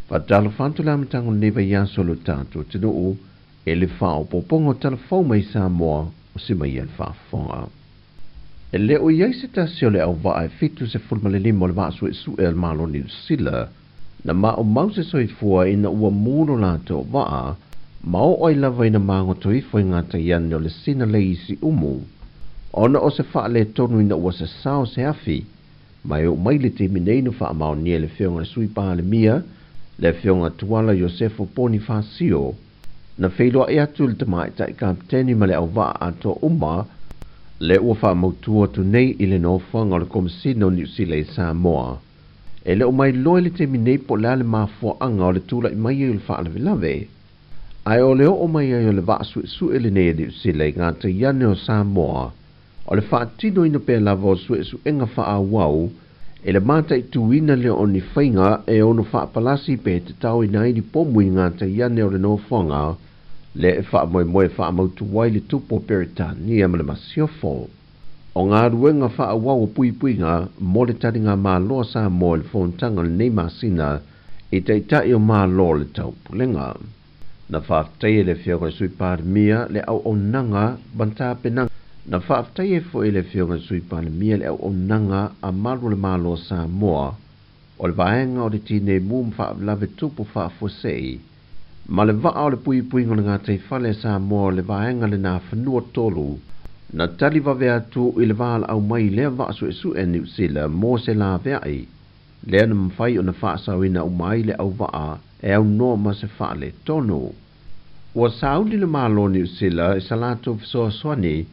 Padalo fantu la mtango neva ya solo tanto tinu ele fao popongo telefon mai Samoa o si mai el fa fonga. Ele o yai se tasio le au va fitu se fulmalili mo le va su el malo ni sila na ma o mau se soifua ina ua muro lato va ma o oi lava ina mango toifo ingata yan o le sina le isi umu. Ona o se faa le tonu ina ua se sao se afi mai o mai le te mineinu faa mao nie le whionga sui paa le mia le whionga tuala Josefo Bonifacio na whailoa e atu le tamai tai kapteni ma le au waa ato uma le ua wha mautua tu nei i le nofanga o le komisino New Zealand Samoa. E le o mai loe le te minei po le ale mafua anga o le tula i mai e le wha alawe lawe. Ai o leo o mai e le waa su e le nei New Zealand ngā te iane o Samoa. O le wha tino ina pe lava o su enga wha a wau e le mata i tuina leo o ni whainga e ono wha palasi pe te tau i nai ni pomu i ngā te iane o le nofanga le e wha moe wha mautu wai le tupo peritani ama le masiofo. O ngā ruenga wha wau o pui ngā mo le tari ngā mā loa sa mo le fontanga le nei masina i te itai o mā loa le tau pulenga. Na whaftai le whionga sui pārmia le au o nanga banta penanga. Na whaftai e fo le whionga sui pārmia le au o nanga a maru le mā loa sa moa o le vaenga o le tine mum wha lave tupo wha fosei. Ma le vaa o le pui ngā ngā te whale sa moa le vaenga le nā whanua tolu. Na tali wawe atu i le vaa au mai lea vaa su e New Zealand mō se la veai. Lea na mwhai o na wha sawina o mai le au vaa e au noa ma se wha le tono. Ua saudi le malo New Zealand e salato visoa swani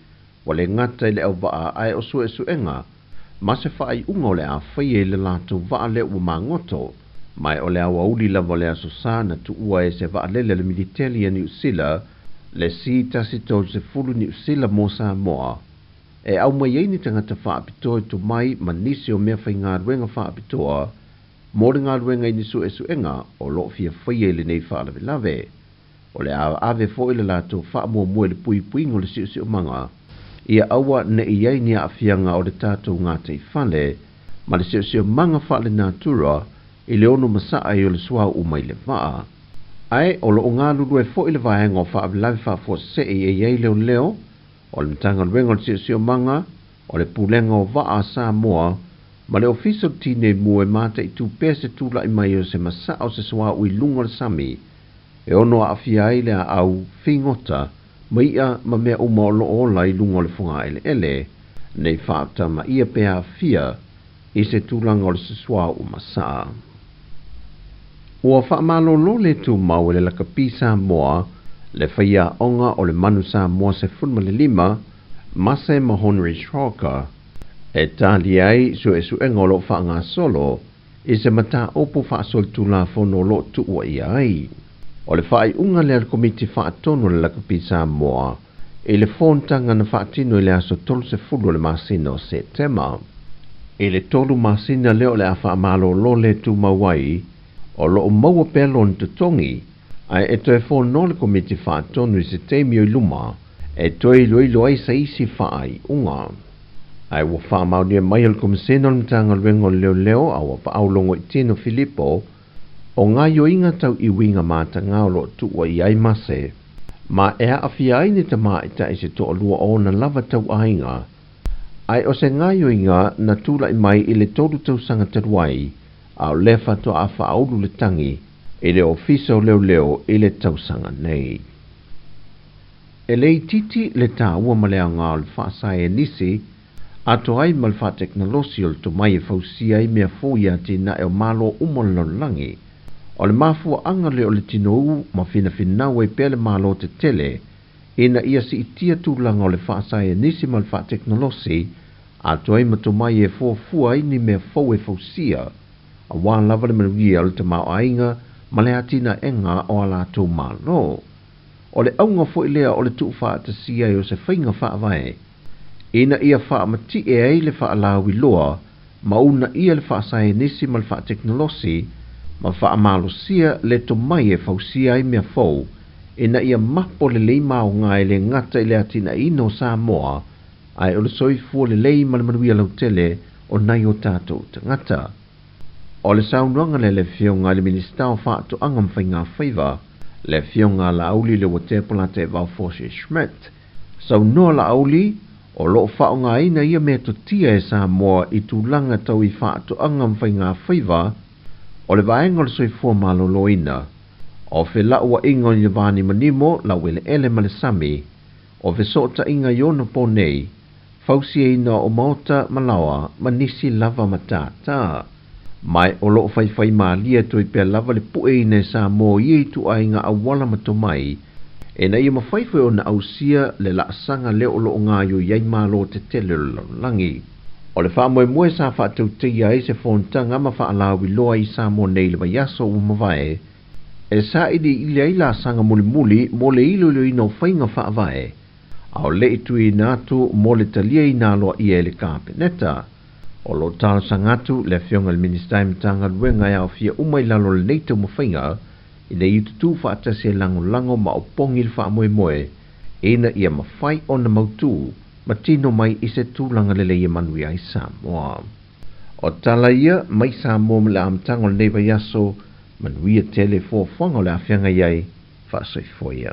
wa le ngata i le au vaa ai o su enga. Ma se wha i unga o le a whai e le lato vaa le ua mangoto. Mai o le awa uli lava le aso sana tu ua e se vaalele le militeli a New Zealand le si tasi tol se fulu New Zealand mo Samoa. E au mai eini tangata wha apitoa tu mai manisi o mea whai ngā ruenga wha apitoa mo le ngā ruenga ini su enga o lo fia whai e le nei wha alawe lave. O le ave fo ile lato wha mua le pui ngole si o manga. Ia awa ne i eini a fianga o le tatou ngā te whale ma le si o manga wha le natura i le ono masaa i o le sua umai le vaa. Ai, o lo o ngā lulu e fo i le vaenga o wha avilavi wha fo se e iei leo, o le mtanga luenga o le sio manga, o le pulenga o vaa Samoa, ma le ofiso tine mua e mata i tu pese tula i mai o se masaa o se sua ui lunga le sami, e ono a afia ai le a au fingota, ma ia ma mea uma o lo ola i lunga le funga ele, nei whaata ma ia pea afia i se tulanga o le se sua u masaa. Ua whaamalolo le tu mau le lakapi Samoa, le whaia onga o le manu Samoa se funma le lima, Mase Mahonri Shoka, e tali ai su engolo whaanga solo, i se mata opo whaasol tu la fono lo tu ua i ai. O le whaai unga le al komiti whaatono le lakapi Samoa, i le fontanga na whaatino i le aso tolu se fulu le masino se tema. I le tolu masina leo le a whaamalolo le tu mawai, o lo maua pelo ni tutongi, ai e toe fono le komiti whaatonu i se teimi o luma, e toe ilo ai sa isi whaai unga. Ai wa whaamau nia mai al komiseno le mtanga luengo leo a wa paulongo i tino Filipo, o ngā yo inga tau i winga mata ngā lo tuwa i ai mase, ma ea awhia ai ni ta maa i ta i se to alua o na lava tau ainga, ai o se ngā yo inga na tula i mai i le tolu tau sanga teruai, au le fato a whaoru le tangi i le ofiso leo i le tausanga nei. E lei titi le tā ua malea ngā le whaasai e nisi, ato ai mal wha teknolosi o le to mai e fausia i mea fōia tina e o malo umolo langi. O le mafua anga leo le tino u ma fina e pele malo te tele, ina ia si itia tūlanga o le whaasai e nisi mal wha teknolosi, ato ai ma to mai e fōfua i ni mea fau e fausia, a wā lava le manuia o le tamau ainga ma le atina enga o ala tō malo. O le aunga fo ilea o le tuu wha ta sia o se whainga wha vai. Ina ia wha mati e ai le wha alawi loa, ma una ia le wha sae nisi ma le wha teknolosi, ma wha amalo sia le to mai e fausia i mea fau, ina ia mapo le leima o ngai le ngata i le atina ino Samoa, ai o le soifua le leima le manuia lau tele o nai o tātou te ngata. O le saunuanga le fionga le minister o whaatu angam whainga whaiva, le fionga la auli le watepula te Valforce Schmidt. Saunoa la auli, o loo whaonga ina ia mea to tia e Samoa i tūlanga tau i whaatu angam whainga whaiva, o le vaenga le soifua malolo ina. O fe la ua ingo ni vani manimo la wele ele malesami, o fe sota inga yona po nei, fausi e ina o maota malawa manisi lava matata. Mai o loo whai lia to i pia lava le pue ina Samoa i tu a inga awala matomai, e na ia mawhaifoi o na ausia le la asanga le o loo ngā yu iai malo te tele langi. O le wha moe sa wha tau teia e se whontanga ma wha alawi loa i Samoa nei le yaso o mawae, e sa ili ili la asanga muli mo le ilo ino whainga wha avae, au le itu i natu mo le talia i naloa i e le kāpeneta. O lo tala sangatu le fionga le ministai mtanga luenga ya o fia umai lalo le neito mawhainga, i ne yututu wha atase lango ma o pongi le wha moe, ina ia mawhai o na mautu, ma tino mai i se tūlanga lele ia manui ai Samoa. O tala ia, mai Samoa me le amtanga le neiva yaso, manuia tele fo whanga le awhianga iai, wha soifoia.